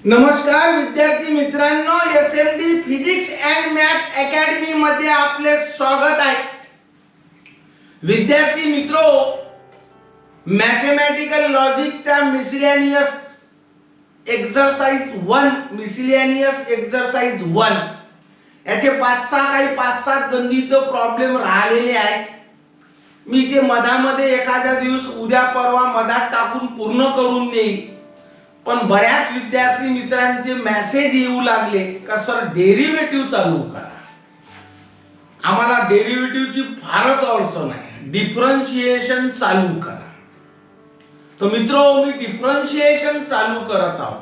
नमस्कार विद्यार्थी मित्रांनो, SLD physics and maths academy मध्ये आपले स्वागत आहे। विद्यार्थी मित्रो, मॅथमॅटिकल लॉजिकचा मिसलेनियस एक्सरसाइज 1 याचे 5-6 गणित प्रॉब्लेम राहिलेले आहेत। मी ते मधामध्ये एखाद्या दिवस उद्या परवा मधात टाकून पूर्ण करून देईन, पण बऱ्याच विद्यार्थी मित्रांचे मेसेज येऊ लागले का सर डेरिव्हेटिव्ह चालू करा, आम्हाला डेरिव्हेटिव्हची फारच अडचण आहे, डिफरन्शिएशन चालू करा। तर मित्रो, मी डिफरन्शिएशन चालू करत आहोत,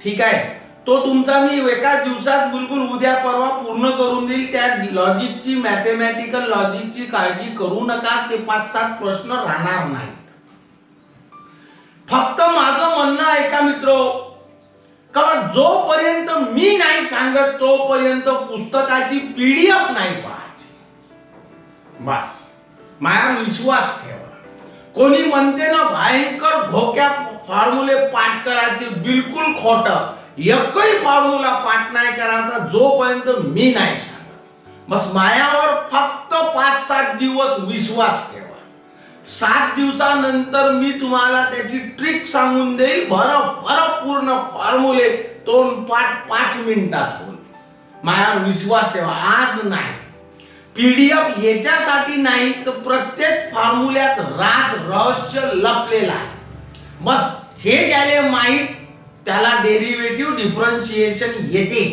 ठीक आहे। तो तुमचा मी एका दिवसात बिलकुल उद्या परवा पूर्ण करून देईल। त्या लॉजिकची, मॅथमॅटिकल लॉजिकची काळजी करू नका, ते 5-7 प्रश्न राहणार नाहीत। फक्त माझं म्हणणं ऐका मित्रो, का जोपर्यंत मी नाही सांगत तोपर्यंत पुस्तकाची पीडीएफ नाही पाहायची, बस माझ्यावर विश्वास ठेवा। कोणी म्हणते ना भयंकर धोक्या फॉर्म्युले पाठ करायचे, बिलकुल खोटं। एकही फॉर्म्युला पाठ नाही करायचा जोपर्यंत मी नाही सांगत। बस माझ्यावर फक्त 5-7 दिवस विश्वास ठेवा। 7 दिवसानंतर मी तुम्हाला त्याची ट्रिक सांगून देईल, पूर्ण फॉर्म्युले तोंडपाठ 5 मिनिटात होईल। माझ्यावर विश्वास ठेवा, आज नाही। पीडीएफ याच्यासाठी नाही तर प्रत्येक फॉर्म्युल्यात राज रहस्य लपलेला आहे। बस हे ज्याला माहित त्याला डेरिव्हेटिव्ह डिफरन्शिएशन येते।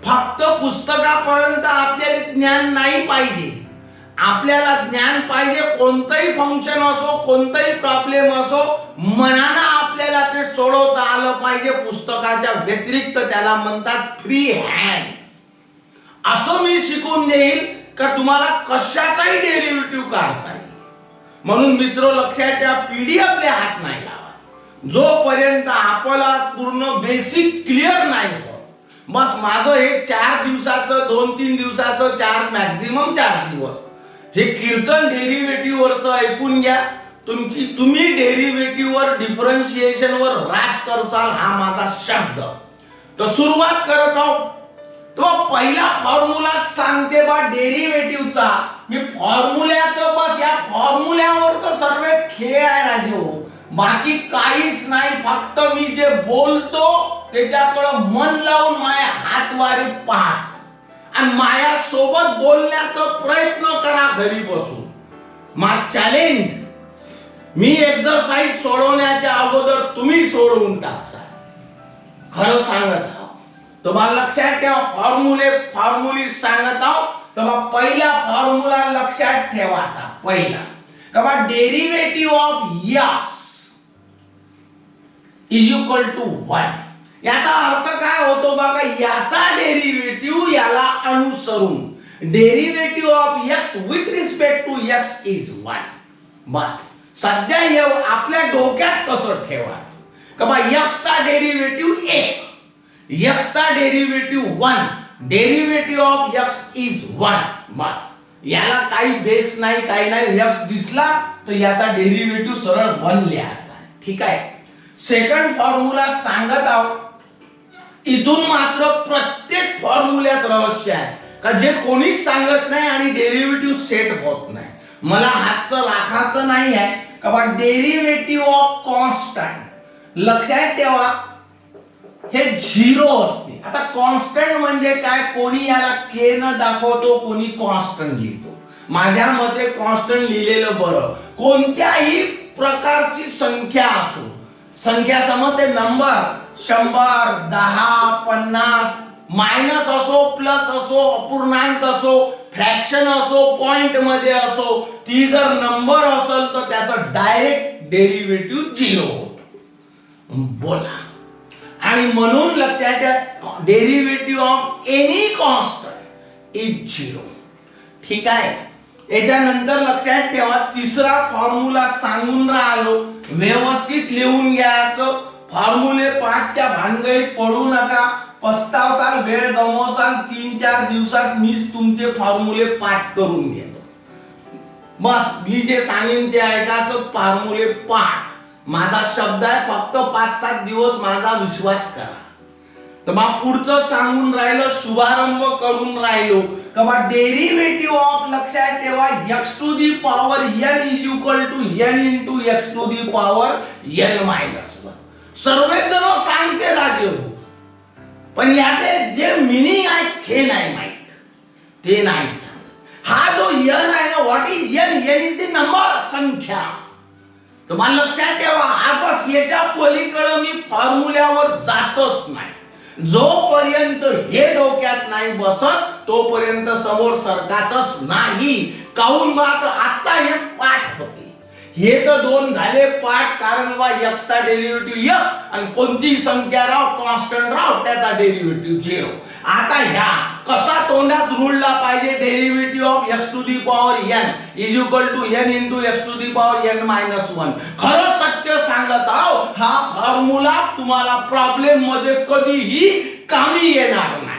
फक्त पुस्तकापर्यंत आपल्याला ज्ञान नाही पाहिजे, आपल्याला ज्ञान पाहिजे कोणतंही फंक्शन असो, कोणताही प्रॉब्लेम असो, मनानं आपल्याला ते सोडवता आलं पाहिजे। पुस्तकाच्या व्यतिरिक्त त्याला म्हणतात फ्री हँड। असं मी शिकवून देईल का तुम्हाला कशाचाही डेरिव्हेटिव्ह काढता येईल। म्हणून मित्र लक्षात ठेवा, पीडीएफला हात नाही लावायचा जोपर्यंत आपला पूर्ण बेसिक क्लिअर नाही होत। बस माझं हे 4 दिवसाचं, 2-3 दिवसाचं, 4 मॅक्झिमम 4 दिवस हे कीर्तन डेरिव्हेटिव्ह वरचं ऐकून घ्या। तुम्ही डेरिव्हेटिव्ह वर, डिफरन्शिएशन वर राज करसाल, हा माझा शब्द। तर सुरुवात करत आहोत। तो पहिला फॉर्म्युला सांगते बा डेरिव्हेटिव्हचा। मी फॉर्म्युल्याचं, बस या फॉर्म्युल्यावरच सर्व खेळ आहे राजो, बाकी काहीच नाही। फक्त मी जे बोलतो त्याच्याकडे मन लावून माया हातवारी पाच आणि माया सोबत बोलण्याचा प्रयत्न करा घरी बसून। माझं चॅलेंज, मी एक्सरसाइज सोडवण्याच्या अगोदर तुम्ही सोडवून टाकसाल, खरं सांगत आहो। तुम्हाला लक्षात ठेवा, फॉर्म्युले सांगत आहो। तर पहिला फॉर्म्युला लक्षात ठेवायचा, पहिला का derivative of x is equal to 1। याचा अर्थ काय होतो बघा, याचा डेरिव्हेटिव्ह याला अनुसरून, derivative of x with respect to x is 1। बस सध्या आपल्या डोक्यात कसं ठेवायचं का x चा डेरिव्हेटिव्ह 1, x चा derivative 1, derivative of x is 1। बस याला काही बेस नाही, काही नाही। x दिसला तर याचा डेरिव्हेटिव्ह सरळ 1 लिहायचा, ठीक आहे। सेकंड फॉर्म्युला सांगत आहोत। इथून मात्र प्रत्येक फॉर्म्युल्यात रहस्य आहे का जे कोणीच सांगत नाही आणि डेरिव्हेटिव्ह सेट होत नाही। मला हातचं राखायचं नाही आहे का डेरिव्हेटिव्ह ऑफ कॉन्स्टंट, लक्षात ठेवा हे 0 असते। आता कॉन्स्टंट म्हणजे काय, कोणी याला k न दाखवतो, कोणी कॉन्स्टंट लिहितो। माझ्या मते कॉन्स्टंट लिहिलेलं बरं। कोणत्याही प्रकारची संख्या असो, संख्या समजते, नंबर 100, 10, 50, मायनस असो, प्लस असो, अपूर्णांक असो, फ्रॅक्शन असो, पॉइंट मध्ये असो, ती जर नंबर असेल तर त्याचा डायरेक्ट डेरिव्हेटिव्ह 0 होतो। बोला, आणि म्हणून लक्षात ठेवा derivative of any constant is 0, ठीक आहे। याच्यानंतर लक्षात ठेवा तिसरा फॉर्म्युला सांगून राहिलो, व्यवस्थित लिहून घ्यायचं। फॉर्म्युले पाठच्या भानगडीत पडू नका, पस्तावसाल, वेळ गमवसाल। 3-4 दिवसात मीच तुमचे फॉर्म्युले पाठ करून घेतो। बस मी जे सांगेन ते ऐकायचं, फॉर्म्युले पाठ माझा शब्द आहे। फक्त 5-7 दिवस माझा विश्वास करा। तर मग पुढचं सांगून राहिलो, शुभारंभ करून राहिलो का बा डेरिव्हेटिव्ह ऑफ, लक्षात ठेवा, x to the power n is equal to n into x to the power n minus 1. सर्वच जण सांगते राजे हो, पण याचे जे मिनिंग आहे ते नाही माहित, ते नाही सांग. हा जो n आहे ना, what is n? n is the number, संख्या. तुम्हाला लक्षात ठेवा, हा बस याच्या पलीकडे मी फॉर्म्युल्यावर जातच नाही. जोपर्यंत हे डोक्यात नाही बसत तोपर्यंत समोर सरकाचच नाही. काऊन बात आता हे पाठ होते, हे तर दोन झाले पाठ, कारण बा x चा डेरिव्हेटिव्ह x आणि कोणती संख्या राव, कॉन्स्टंट राव, त्याचा डेरिव्हेटिव्ह 0. आता ह्या कसा तोंडात रुळला पाहिजे, derivative of x to the power n is equal to n into x to the power n minus 1. खरं सत्य सांगत आहो, हा फॉर्म्युला तुम्हाला प्रॉब्लेम मध्ये कधीही कामी येणार नाही.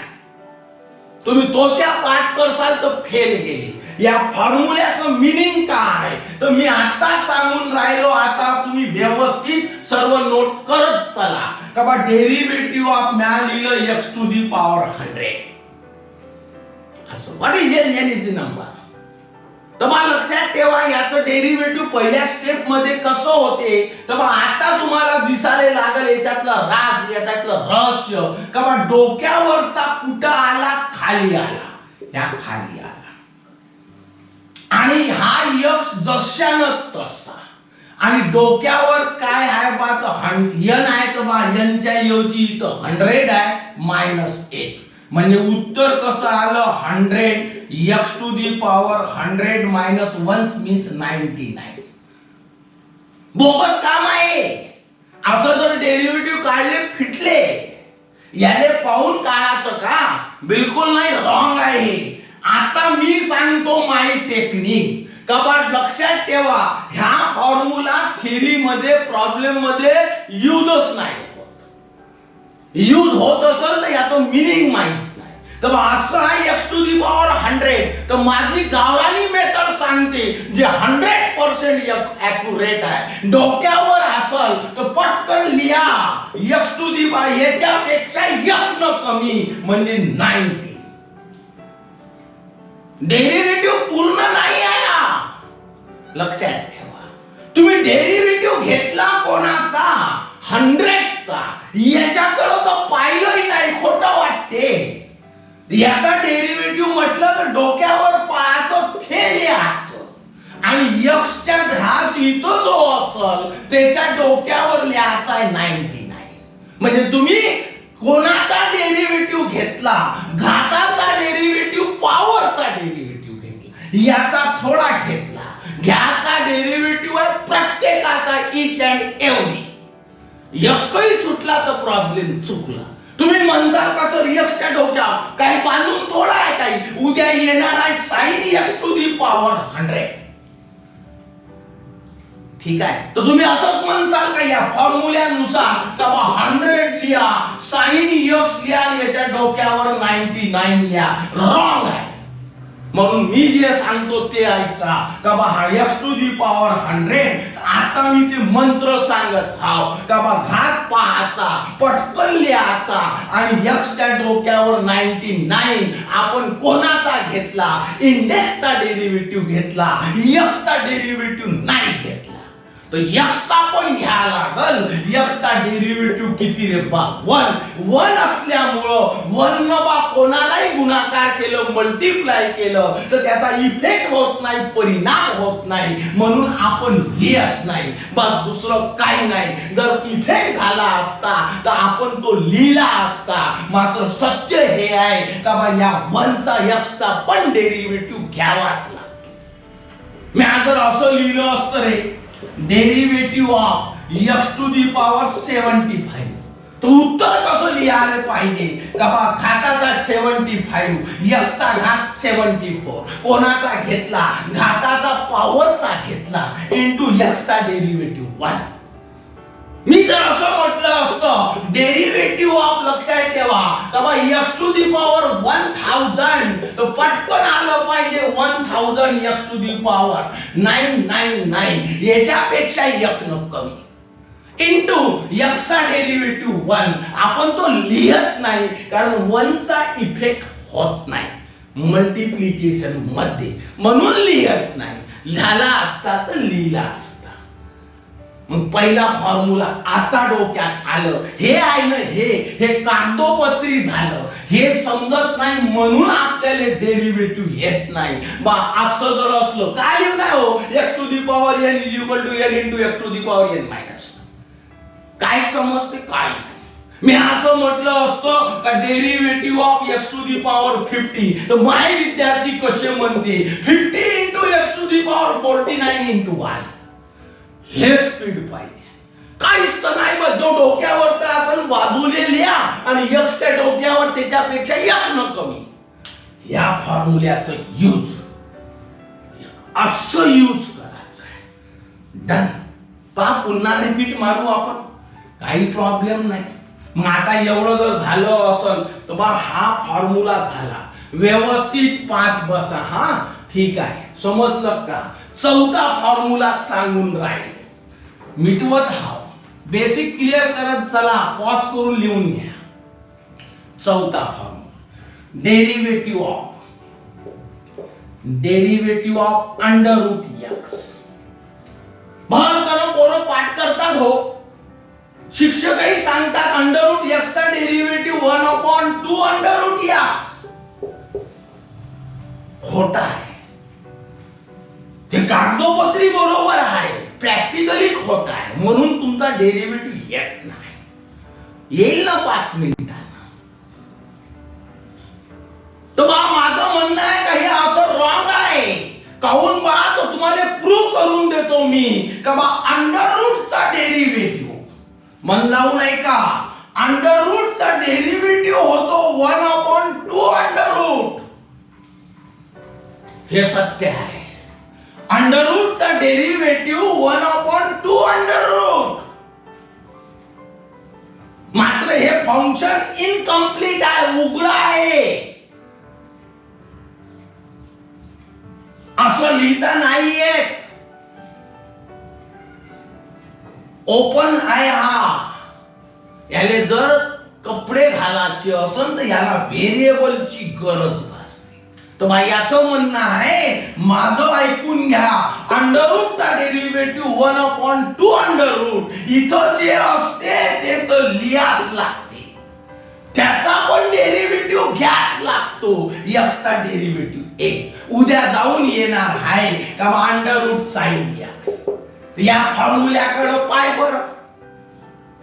तुम्ही तो त्या पाठ करसाल तर फेल गेले. या फॉर्म्युल्याचं मिनिंग काय तर मी आता सांगून राहिलो, आता तुम्ही व्यवस्थित सर्व नोट करत चला. का बा डेरिव्हेटिव्ह ऑफ म्या लिहिलं x टू दी पॉवर 100 असं. What is n is the number. तर मला लक्षात ठेवा, याचं डेरिव्हेटिव्ह पहिल्या स्टेप मध्ये कसं होते, तर आता तुम्हाला दिसायला लागल याच्यातलं राज, याच्यातलं रहस्य. का बा डोक्यावरचा कुठं आला, खाली आला, या खाली आला, आणि हा x जशानं तसा, आणि डोक्यावर काय आहे बा, तर n आहे, तर बा n च्या ऐवजी इथं 100 आहे, मायनस 1. म्हणजे उत्तर कसं आलं, 100 x to the power 100 minus 1 means 99. Bogus काम आहे. असं जर डेरिव्हेटिव्ह काढले फिटले, याले पाहून काढायचं का, बिलकुल नाही, रॉंग आहे. आता मी सांगतो माय टेक्निक. कबाट लक्षात ठेवा, ह्या फॉर्म्युला थेरी मध्ये, प्रॉब्लेम मध्ये यूजच नाही होत. यूज होत असेल तर याचं मिनिंग माहित नाही. तर असं आहे x टू दी पॉवर 100, तर माझी गावरानी मेथड सांगते जे 100% ॲक्युरेट आहे. डोक्यावर असेल तर पटकन लिहा x टू दी पॉवर, याच्यापेक्षा 1 न कमी म्हणजे 90. डेरिव्हेटिव्ह पूर्ण नाही आहे, लक्षात ठेवा. तुम्ही डेरिव्हेटिव्ह घेतला कोणाचा, 100 चा, याच्याकडे तर पाहिलंही नाही, खोटं वाटते. याचा डेरिव्हेटिव्ह म्हटलं तर डोक्यावर पाहायचं, ते लिहायचं, आणि x च्या घात इथं जो असल त्याच्या डोक्यावर लिहायचा आहे 99. म्हणजे तुम्ही कोणाचा डेरिव्हेटिव्ह घेतला, घाताचा डेरिव्हेटिव्ह, पॉवरचा डेरिव्हेटिव्ह घेतला, याचा थोडा घेतला, घ्याचा डेरिव्हेटिव्ह आहे प्रत्येकाचा, इच अँड एव्हरी. एकही सुटला तर प्रॉब्लेम चुकला. तुम्ही म्हणसाल कसं, x च्या डोक्यावर काही बांधून थोडा आहे, काही उद्या येणार आहे sine x to the power 100. ठीक आहे, तर तुम्ही असंच म्हणसाल का, या फॉर्म्युल्यानुसार का 100 लिहा, साइन x लिहा, याच्या डोक्यावर 99 लिहा. रॉंग आहे. म्हणून मी जे सांगतो ते ऐका. का बा x टू दी पॉवर 100, आता मी ते मंत्र सांगत हाव. का बा घात पाहायचा, पटकन लिहायचा, आणि x च्या डोक्यावर 99. आपण कोणाचा घेतला, इंडेक्सचा डेरिव्हेटिव्ह घेतला, x चा डेरिव्हेटिव्ह नाही घेतला. तर x चा पण घ्यावा लागल. x चा डेरिव्हेटिव्ह किती रे बा, 1 असल्यामुळं 1 न बा कोणालाही गुणाकार केलं, मल्टिप्लाय केलं तर त्याचा इफेक्ट होत नाही, परिणाम होत नाही, म्हणून आपण लिहत नाही. बस दुसरं काही नाही. जर इफेक्ट झाला असता तर आपण तो लिहिला असता. मात्र सत्य हे आहे का बा या 1 चा x चा पण डेरिव्हेटिव्ह घ्यावाच लागतो. मी जर असं लिहिलं असतं रे, derivative of x to the power 75, तो उत्तर कसं लिहायला पाहिजे का बा घाताचा 75, x चा घात 74, कोणाचा घेतला, घाताचा पॉवरचा घेतला, इंटू x चा डेरिव्हेटिव्ह 1. मी जर असं म्हटलं असतं डेरिव्हेटिव्ह ऑफ, लक्षात ठेवा का बा x टू दी पॉवर 1000, तर पटकन आलं पाहिजे 1000 x टू दी पॉवर 999, याच्यापेक्षा 1 न कमी. इंटू एक्सचा डेरिव्हेटिव्ह 1. आपण तो लिहत नाही कारण 1 चा इफेक्ट होत नाही मल्टिप्लिकेशन मध्ये, म्हणून लिहत नाही. झाला असता तर लिहिला असता. मग पहिला फॉर्म्युला आता डोक्यात आलं. हे आहे ना, हे कागदोपत्री झालं. हे समजत नाही म्हणून आपल्याला डेरिव्हेटिव्ह येत नाही. बा असं जर असलं काय लिहिणार हो, x to the power n is equal to n into x to the power n minus. काय समजते काय नाही. मी असं म्हटलं असतं का derivative of x to the power 50, तर माय विद्यार्थी कसे म्हणते 50 into x to the power 49 into 1. हे स्पीड पाहिजे. काहीच तर नाही. बघ जो डोक्यावर तर असं बाजूले लिहा आणि एक्सच्या डोक्यावर त्याच्यापेक्षा एक न कमी. या फॉर्म्युल्याचं यूज असं यूज करायचं आहे. डन. पहा पुन्हा रिपीट मारू आपण, काही प्रॉब्लेम नाही. मग आता एवढं जर झालं असेल तर बा हा फॉर्म्युला झाला. व्यवस्थित पाठ बसा. हा ठीक आहे, समजलं का. चौथा फॉर्म्युला सांगून राहील. मिटवत हाव, बेसिक क्लिअर करत चला. पॉज करून लिहून घ्या. चौथा formula derivative of under root x. भर करून पोरं पाठ करतात हो. शिक्षकही सांगतात अंडर रूट एक्स चा डेरिव्हेटिव्ह 1/2 अंडर रूट एक्स. खोटा आहे. हे कागदोपत्री बरोबर आहे, प्रॅक्टिकली खोटा आहे. म्हणून तुमचा डेरिव्हेटिव्ह येत नाही. येईल ना 5 मिनिटांना. तर बा माझं म्हणणं आहे का हे असं रॉंग आहे. काहून बा तो तुम्हाला प्रूव्ह करून देतो मी का बा अंडर रूटचा डेरिव्हेटिव्ह मन लावू नाही का. अंडर रूटचा डेरिव्हेटिव्ह होतो 1/2 अंडर रूट. हे सत्य आहे. अंडर रूटचा डेरिव्हेटिव्ह 1/2 अंडर रूट. मात्र हे फंक्शन इनकम्प्लीट आहे, उघड आहे. असं लिहिता नाही येत. ओपन आहे हा. याले जर कपडे घालायचे असेल तर याला व्हेरिएबलची गरज भासते. तर याचं म्हणणं आहे, माझं ऐकून घ्या. अंडर रूटचा डेरिव्हेटिव्ह 1/2 अंडर रूट. इथं जे असते ते तर लिहास लागते. त्याचा पण डेरिव्हेटिव्ह घ्यास लागतो. एक्सचा डेरिव्हेटिव्ह 1 उद्या जाऊन येणार आहे का अंडर रूट साइन एक्स. या फॉर्म्युल्याकडे पाय बरं.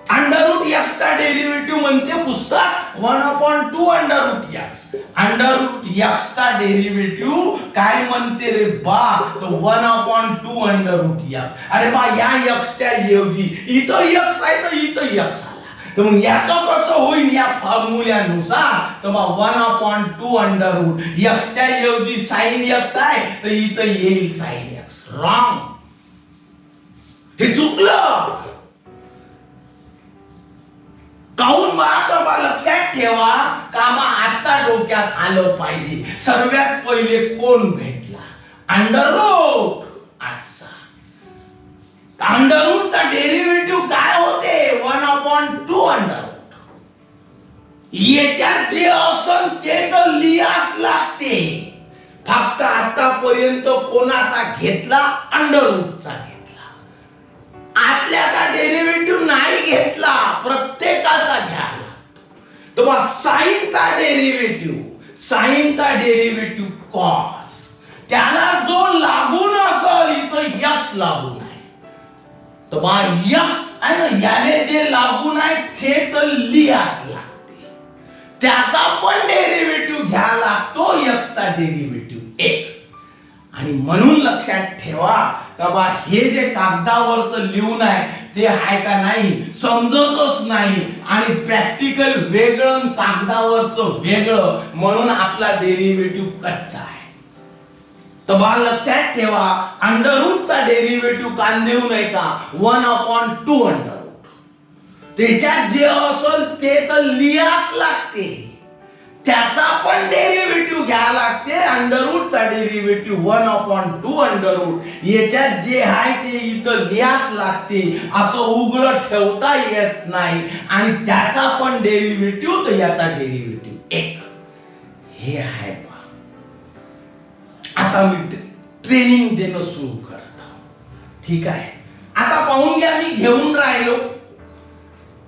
अंडर रूट एक्सचा डेरिव्हेटिव्ह म्हणते पुस्तक 1/2 under root x. Under root एक्सचा डेरिव्हेटिव्ह काय म्हणते रे बा, तो 1/2 अंडर रूट एक्स. अरे बा या एक्सच्या ऐवजी इथं एक्स आहे तर इथं एक्स आला. तर मग याचं कसं होईल या फॉर्म्युल्यानुसार. तर मग 1/2 अंडर रूट एक्सच्या ऐवजी साइन एक्स आहे तर इथं येईल साइन एक्स. रॉंग. हे चुकलं. काहून बा लक्षात ठेवा कामा आता डोक्यात आलं पाहिजे. सर्वात पहिले कोण भेटला, अंडर रूट. असा अंडर रूटचा डेरिव्हेटिव्ह काय होते 1/2 अंडर रूट. याच्यात जे असन ते तर लिहास लागते. फक्त आतापर्यंत कोणाचा घेतला, अंडर रूटचा घेतला. आपल्याचा डेरिव्हेटिव्ह नाही घेतला, प्रत्येकाचा घ्यावा. तर बा साइनचा डेरिव्हेटिव्ह कॉस. त्याला जो लागून असेल इथं यक्स लागून आहे. तर बा यक्स आहे ना, याले जे लागून आहे ते तर लिहास लागते. त्याचा पण डेरिव्हेटिव्ह घ्या लागतो, यक्सचा डेरिव्हेटिव्ह 1. आणि म्हणून लक्षात ठेवा का बा हे जे कागदावरचं लिहून आहे ते आहे का नाही समजतच नाही. आणि प्रॅक्टिकल वेगळं कागदावरचं वेगळं, म्हणून आपला डेरिव्हेटिव्ह कच्चा आहे. तर बा लक्षात ठेवा अंडर रूटचा डेरिव्हेटिव्ह कान देऊ नये का 1/2 अंडर रूट. त्याच्यात जे असेल ते तर लिहास लागते. त्याचा पण डेरिव्हेटिव्ह घ्यायला लागते. अंडर रूटचा डेरिव्हेटिव्ह 1/2 अंडर रूट. याच्यात जे आहे ते इथं लिहास लागते, असं उघडं ठेवता येत नाही. आणि त्याचा पण डेरिव्हेटिव्ह तर याचा डेरिव्हेटिव्ह 1. हे आहे पहा. आता मी ट्रेनिंग देणं सुरू करतो. ठीक आहे. आता पाहून घ्या, मी घेऊन राहिलो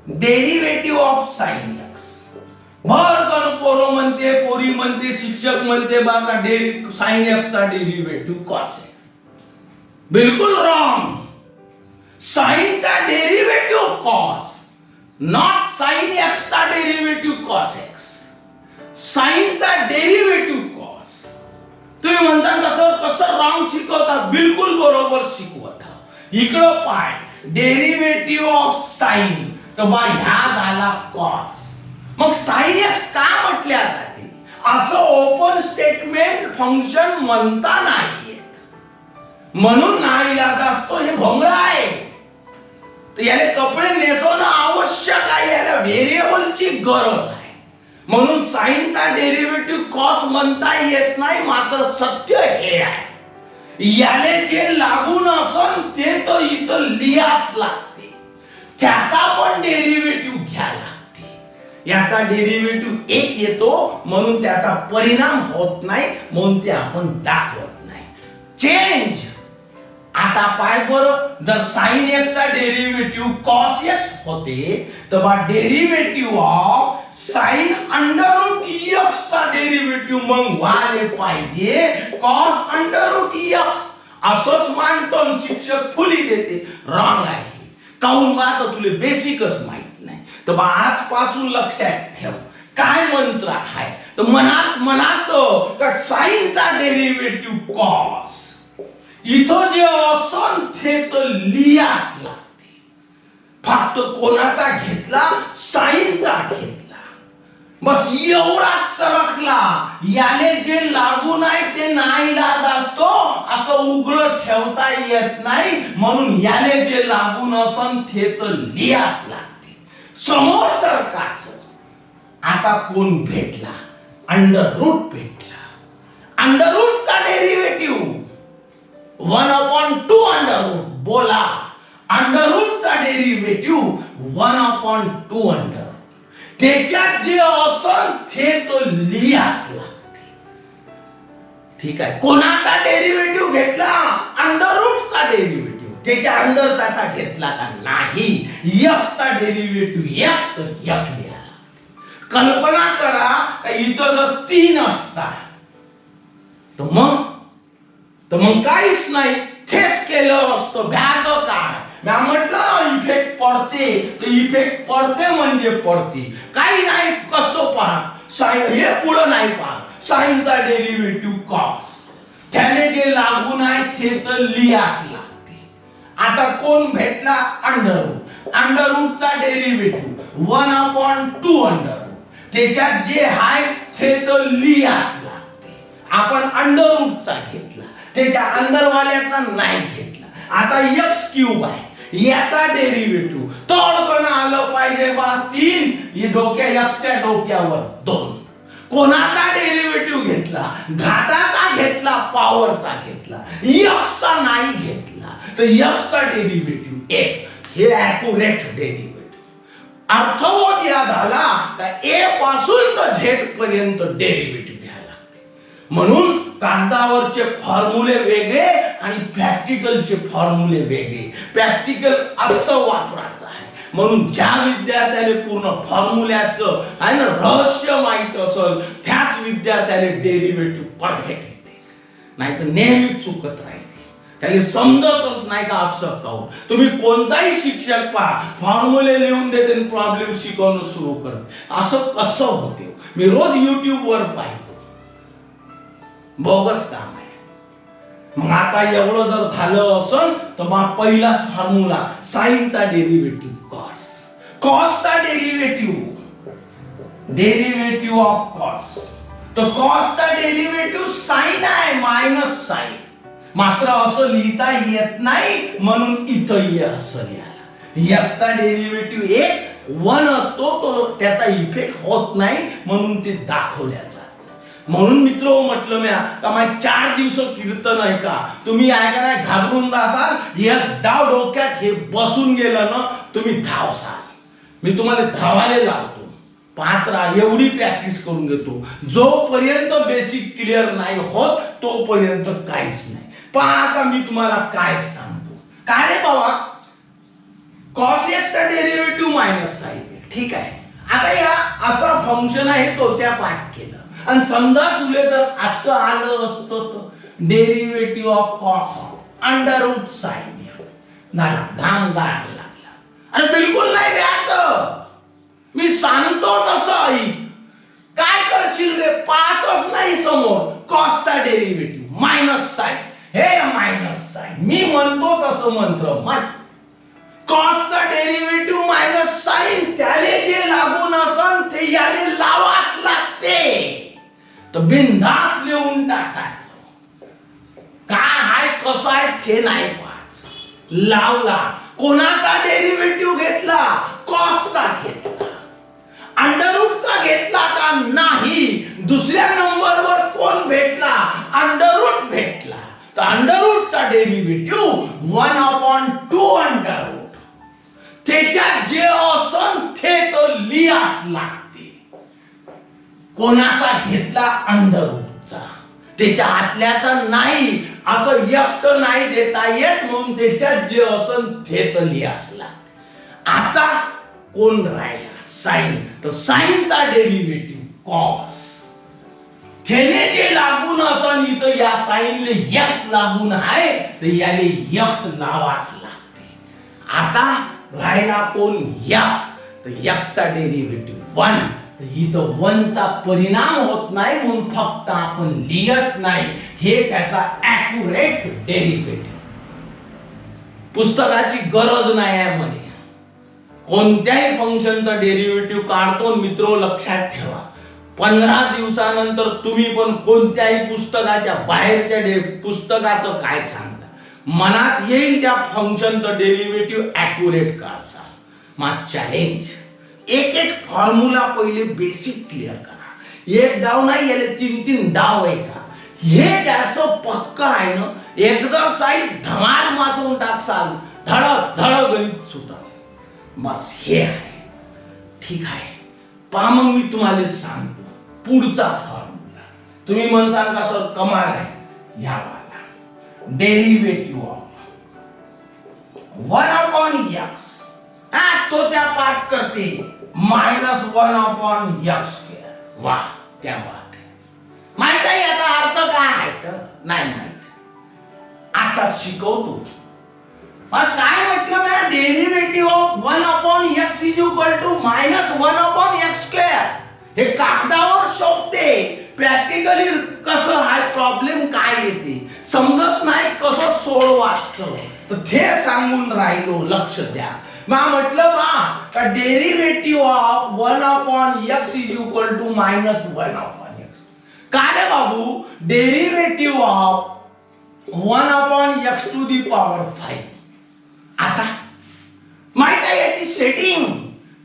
डेरिव्हेटिव्ह ऑफ साइन एक्स. भरकन पोरं म्हणते, पोरी म्हणते, शिक्षक म्हणते बघा साइन एक्स चा डेरिव्हेटिव्ह कॉस एक्स. बिलकुल रॉंग. साइन चा derivative cos, not sign x चा डेरिव्हेटिव्ह कॉस एक्स. साइन चा डेरिव्हेटिव्ह कॉस. तुम्ही म्हणता कसं कसं रॉंग शिकवता? बिलकुल बरोबर शिकवता. इकडं पाय डेरिव्हेटिव्ह ऑफ साइन, तर बा ह्या झाला कॉस. मग साइन एक्स का म्हटल्या जाते? असं ओपन स्टेटमेंट फंक्शन म्हणता नाही येत, म्हणून नाईलाज असतो. हे भोंगळा आहे, तर याला कपडे नेसवणं आवश्यक आहे. याला व्हेरिएबलची गरज आहे. म्हणून साइनचा डेरिव्हेटिव्ह कॉस म्हणता येत नाही. मात्र सत्य हे आहे, याले जे लागून असन ते तर इथं लिहास लागते. त्याचा पण डेरिव्हेटिव्ह घ्या लागते. याचा डेरिव्हेटिव्ह 1 येतो, म्हणून त्याचा परिणाम होत नाही, म्हणून ते आपण दाखवत नाही. चेंज. आता पाय बरं, जर साइन एक्स चा डेरिव्हेटिव्ह कॉस एक्स होते, तर बा derivative of sine under root x चा डेरिव्हेटिव्ह मग व्हायला पाहिजे कॉस अंडर रूट एक्स. असंच मानतो शिक्षक फुली देते. रॉंग आहे. काऊन बा? तर तुला बेसिकच माहित नाही. तर बा आजपासून लक्षात ठेव काय मंत्र आहे. तर मनाचं का साइनचा डेरिव्हेटिव्ह कॉस, इथं जे असन ते तर लिहास लागते. फक्त कोणाचा घेतला? साइनचा घेतला. बस एवढा सरकला. याले जे लागून आहे ते नाईलाज असतो, असं उघडं ठेवता येत नाही. म्हणून याले जे लागून असन ते तर लिहास लागते. समोर सरकाचं. आता कोण भेटला? अंडर रूट भेटला. अंडर रूटचा डेरिव्हेटिव्ह 1/2 अंडर रूट. बोला, अंडर रूटचा डेरिव्हेटिव्ह 1/2 अंडर रूट. त्याच्यात जे असन ते तो लिहास लागते. ठीक आहे. कोणाचा डेरिव्हेटिव्ह घेतला? अंडर रूटचा डेरिव्हेटिव्ह. त्याच्या अंडर त्याचा घेतला का? नाही. एक्स चा डेरिव्हेटिव्ह 1 तर 1 लिहा. कल्पना करा का इथं जर 3 असता तर मग काहीच नाही, तेच केलं असतं. भ्याचं काय? मी म्हटलं इफेक्ट पडते, तर इफेक्ट पडते म्हणजे पडते. काही नाही. कसं पहा, साइन हे पुढं नाही पहा. साइनचा डेरिव्हेटिव्ह कॉस, त्याने जे लागून आहे ते तर लिहास लागते. आता कोण भेटला? Under root. अंडर रूटचा डेरिव्हेटिव्ह 1/2 अंडर रूट. त्याच्यात जे आहे ते तर लिहास लागते. आपण अंडर रूटचा घेतला, त्याच्या अंदरवाल्याचा नाही घेतला. आता एक्स क्यूब आहे, याचा डेरिव्हेटिव्ह तडकन आलं पाहिजे बा 3. हे डोक्या एक्सच्या डोक्यावर 2. कोणाचा डेरिव्हेटिव्ह घेतला? घाताचा घेतला, पॉवरचा घेतला. एक्सचा नाही घेतला, तर एक्सचा डेरिव्हेटिव्ह 1. हे ॲक्युरेट डेरिव्हेटिव्ह. अर्थबोध या झाला का ए पासून तर झेड पर्यंत डेरिव्हेटिव्ह घ्यायला लागते. म्हणून कागदावरचे फॉर्म्युले वेगळे आणि प्रॅक्टिकलचे फॉर्म्युले वेगळे. प्रॅक्टिकल असं वापरायचं आहे. म्हणून ज्या विद्यार्थ्याला पूर्ण फॉर्म्युल्याचं आहे ना रहस्य माहित असेल, त्याच विद्यार्थ्याला डेरिव्हेटिव्ह परफेक्ट येते. नाहीतर नेहमी चुकत राहते. त्याला समजतच नाही का असं काऊन. तुम्ही कोणताही शिक्षक पहा, फॉर्म्युले लिहून देते आणि प्रॉब्लेम शिकवणं सुरू करते. असं कसं होते? मी रोज YouTube वर पाहतो. बोगस काम आहे. मग आता एवढं जर झालं असेल तर मग पहिलाच फॉर्म्युला साइनचा डेरिव्हेटिव्ह कॉस. कॉसचा डेरिव्हेटिव्ह ऑफ कॉस. तर कॉसचा डेरिव्हेटिव्ह साइन आहे मायनस साइन. मात्र असं लिहिता येत नाही, म्हणून इथं ये असं लिहायला. एक्सचा डेरिव्हेटिव्ह एक 1 असतो, तो त्याचा इफेक्ट होत नाही म्हणून ते दाखवल्या जात. म्हणून मित्र म्हटलं मी का माझे 4 दिवस कीर्तन आहे का, तुम्ही ऐका नाही घाबरून जासाल, एक डाव डोक्यात हे बसून गेलं ना तुम्ही धावसाल. मी तुम्हाला धावायला लावतो, पाहत राहा, एवढी प्रॅक्टिस करून घेतो. जोपर्यंत बेसिक क्लिअर नाही होत तोपर्यंत काहीच नाही. पहा आता मी तुम्हाला काय सांगतो. काय रे बाबा, cos x चा डेरिव्हेटिव्ह मायनस साइन, ठीक आहे. आता या असा फंक्शन आहे तो त्या पाठ केलं, आणि समजा तुले जर असं आलं असतं तर derivative of cos under root sine झाला, घाम गाळायला लागला. अरे बिलकुल नाही द्यायचं, मी सांगतो तसं ऐक. काय करशील रे, पाचच नाही समोर cos चा डेरिव्हेटिव्ह मायनस साइन, हे मायनस साइन मी म्हणतो तसं मंत्र म्हण. cos चा डेरिव्हेटिव्ह मायनस साइन, त्याले जे लागून असन ते याले लावास लागते. तर बिनधास्त लिहून टाकायचं. काय हाय कसं आहे ते नाही पाहायचं. लावला, कोणाचा डेरिव्हेटिव्ह घेतला, cos चा घेतला. अंडर रूटचा घेतला का नाही, दुसऱ्या नंबरवर कोण भेटला, अंडर रूट भेटला. तर अंडर रूटचा डेरिव्हेटिव्ह 1/2 अंडर रूट, त्याच्यात जे असन ते तर लिहास लागते. कोणाचा घेतला, अंडर रूटचा, त्याच्या आतल्याचा नाही असं एकटं नाही देता येत, म्हणून त्याच्यात जे असन ते तर लिहास लागते. आता कोण राहिला, साइन. तर साइनचा डेरिव्हेटिव्ह cos, त्याने जे लागून असन इथं या साइनले x लागून आहे तर याले x लावास लागते. आता राहिला कोण, x. तर x चा डेरिव्हेटिव्ह 1, तर इथं 1 चा परिणाम होत नाही म्हणून फक्त आपण लिहत नाही, हे त्याचा ॲक्युरेट डेरिव्हेटिव्ह. पुस्तकाची गरज नाही आहे म्हणे. कोणत्याही फंक्शनचा डेरिव्हेटिव्ह काढतो मित्रो, लक्षात ठेवा. 15 दिवसानंतर तुम्ही पण कोणत्याही पुस्तकाच्या बाहेरच्या पुस्तकाचं काय सांगता, मनात येईल त्या फंक्शनचं डेरिव्हेटिव्ह ॲक्युरेट काढसा. मग चॅलेंज, एक एक फॉर्म्युला पहिले बेसिक क्लिअर करा. एक डाव नाही, याले 3-3 डाव आहे का, हे त्याचं पक्का आहे ना. एक्सरसाइज धमाल वाचवून टाकसाल, धड धड गणित सुटाल. बस हे आहे, ठीक आहे. पहा मग मी तुम्हाला सांगतो पुढचा फॉर्म्युला. तुम्ही म्हणसाल का सर कमाल आहे, या वाला डेरिव्हेटिव्ह ऑफ 1/x, तो त्या पाठ करते -1/x². वाह, क्या बात है. माहित आहे याचा अर्थ काय आहे तर नाही माहित, आता शिकवतो. काय म्हटलं मी, derivative of 1/x is equal to -1/x². हे कागदावर शोभते, प्रॅक्टिकली कसं हाय प्रॉब्लेम काय येते समजत नाही, कसं सोडवायचं तर ते सांगून राहिलो, लक्ष द्या. मग म्हटलं का derivative of 1/x is equal to -1/x. का रे बाबू, डेरिव्हेटिव्ह ऑफ 1/x⁵. आता माहित आहे याची सेटिंग,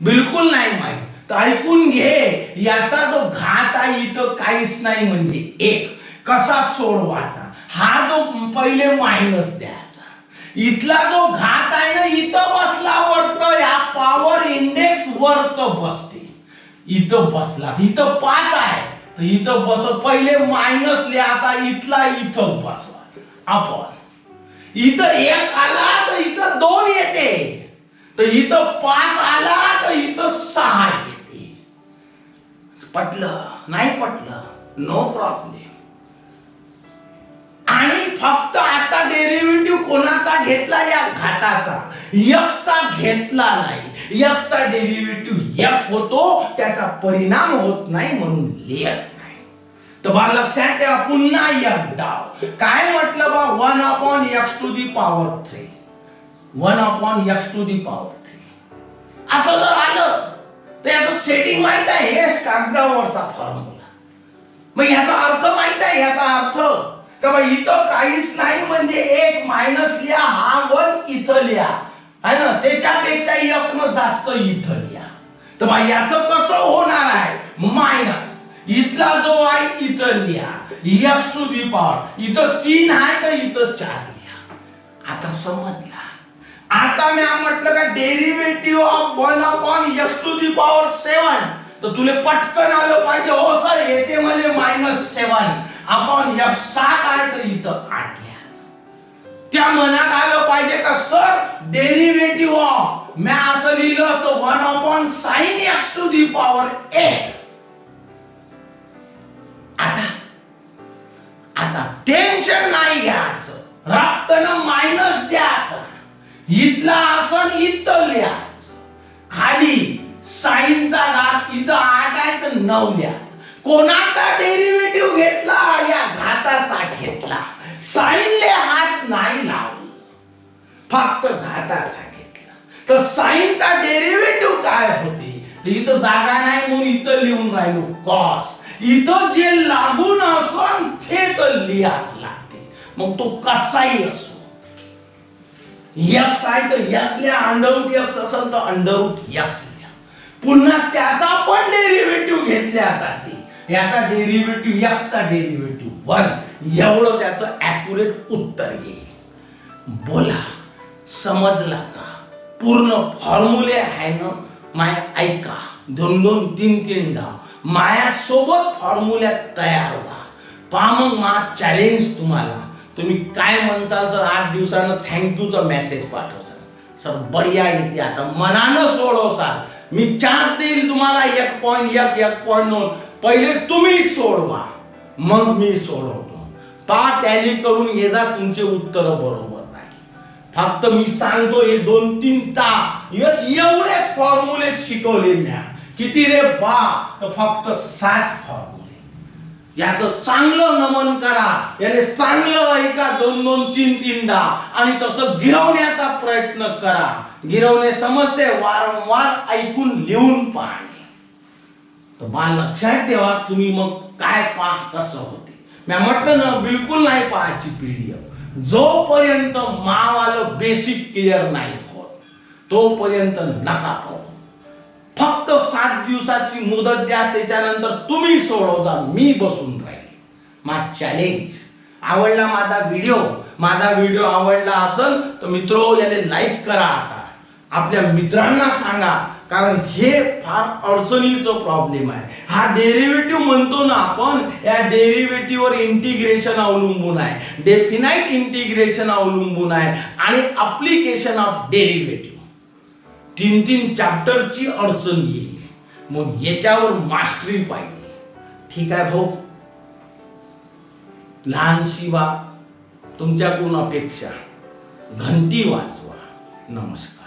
बिलकुल नाही माहित तर ऐकून घे. याचा जो घात आहे इथं काहीच नाही, म्हणजे 1. कसा सोडवायचा, हा जो पहिले मायनस द्यायचा, इथला जो घात आहे ना इथं बसला वरत, या पॉवर इंडेक्स वरत बसते. इथं बसला, इथं 5 आहे तर इथं बस, पहिले मायनस लिहायचा, इथला इथं बसवा. आपण इथं 1 आला तर इथं 2 येते, तर इथं 5 आला तर इथं 6 येते. पटलं नाही पटलं, नो प्रॉब्लेम. आणि फक्त आता डेरिव्हेटिव्ह कोणाचा घेतला, या घाताचा, x चा घेतला नाही. x चा डेरिव्हेटिव्ह x होतो, त्याचा परिणाम होत नाही म्हणून लिहत नाही. तर बा लक्षात ठेवा, पुन्हा एक डाव. काय म्हटलं बा, 1/x⁵. 1/x⁵. असं जर आलं तर याचं सेटिंग माहित आहे, हेच कागदावरचा फॉर्म्युला. मग याचा अर्थ माहित आहे, याचा अर्थ का बा इथं काहीच नाही म्हणजे 1 मायनस लिहा, हा 1 इथं लिहा, आहे ना, त्याच्यापेक्षा एकनं जास्त इथं लिहा. तर मग याचं कसं होणार आहे? मायनस इथला जो आहे इथं लिहा, एक्स टू दी पॉवर इथं 3 आहे तर इथं 4 लिहा. आता समजला? आता मी म्हटलं का derivative of 1 upon x to the power 7, तर तुले पटकन आलं पाहिजे हो सर येते म्हणजे -7 अपॉन एक्स 7 आहे तर इथं 8 लिहायचं. त्या मनात आलं पाहिजे का सर डेरिव्हेटिव्ह ऑफ मी असं लिहिलं असतं 1 upon sine x to the power 8. आता टेन्शन नाही घ्यायचं, रक्कन मायनस द्यायचा, इथला आसन इथं लिहायचं, खाली साइनचा घात इथं 8 आहे तर 9 लिहा. कोणाचा डेरिव्हेटिव्ह घेतला? या घाताचा घेतला. साइनले हात नाही लावला, फक्त घाताचा घेतला. तर साइनचा डेरिव्हेटिव्ह काय होते? तर इथं जागा नाही म्हणून इथं लिहून राहिलो कॉस. इथं जे लागून असन ते तर लिहाच लागते, मग तो कसाही असो. एक्स आहे तर एक्स लिहा, अंडररूट एक्स असेल तर अंडररूट एक्स लिहा. पुन्हा त्याचा पण डेरिव्हेटिव्ह घेतल्या जाते. याचा डेरिव्हेटिव्ह एक्स चा डेरिव्हेटिव्ह 1, एवढं त्याचं ॲक्युरेट उत्तर येईल. बोला समजला का? पूर्ण फॉर्म्युले आहे ना माय, ऐका 2-2, 3-3 दा माया सोबत फॉर्म्युल्यात तयार व्हा. पहा मग मा चॅलेंज तुम्हाला. तुम्ही काय म्हणसाल सर 8 दिवसानं थँक्यूचा मेसेज पाठवसाल, सर बढिया येते, आता मनानं सोडवसाल, मी चान्स देईल तुम्हाला 1.1 1.2. पहिले तुम्ही सोडवा मग मी सोडवतो. पहा टॅली करून घे जा, तुमचे उत्तर बरोबर राहील. फक्त मी सांगतो हे 2-3 एवढेच फॉर्म्युले शिकवले म्या. किती रे बा? तर फक्त 7 फॉर्म्युले. याचं चांगलं नमन करा, याने चांगलं ऐका 2-2, 3-3 दा आणि तसं गिरवण्याचा प्रयत्न करा. गिरवणे समजते, वारंवार ऐकून लिहून पाहणे. तर मला लक्षात ठेवा तुम्ही मग काय पहा कसं होते. मी म्हटलं ना बिलकुल नाही पाहायची पीडीएफ. जोपर्यंत मावालं बेसिक क्लिअर नाही होत तोपर्यंत नका पाहू. फक्त 7 दिवसाची मुदत द्या, त्याच्यानंतर तुम्ही सोडवता, मी बसून राहील. माझा चॅलेंज. आवडला माझा व्हिडिओ आवडला असेल तर मित्रो याने लाईक करा. आता आपल्या मित्रांना सांगा, कारण हे फार अडचणीचं प्रॉब्लेम आहे. हा डेरिव्हेटिव्ह म्हणतो ना आपण, या डेरिव्हेटिव्ह वर इंटिग्रेशन अवलंबून आहे, डेफिनाइट इंटिग्रेशन अवलंबून आहे आणि ऍप्लिकेशन ऑफ डेरिव्हेटिव्ह. 3-3 चॅप्टरची अडचण येईल, मग याच्यावर मास्टरी पाहिजे. ठीक आहे भाऊ, लहानशी बाब तुमच्याकडून अपेक्षा, घंटी वाजवा. नमस्कार.